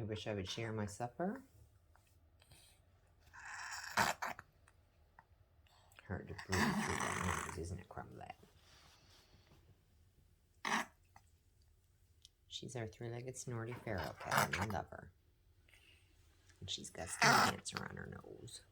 You wish I would share my supper? Hard to breathe through that nose, isn't it, Crumblet? She's our three-legged snorty feral cat, and I love her. And she's got skin cancer on her nose.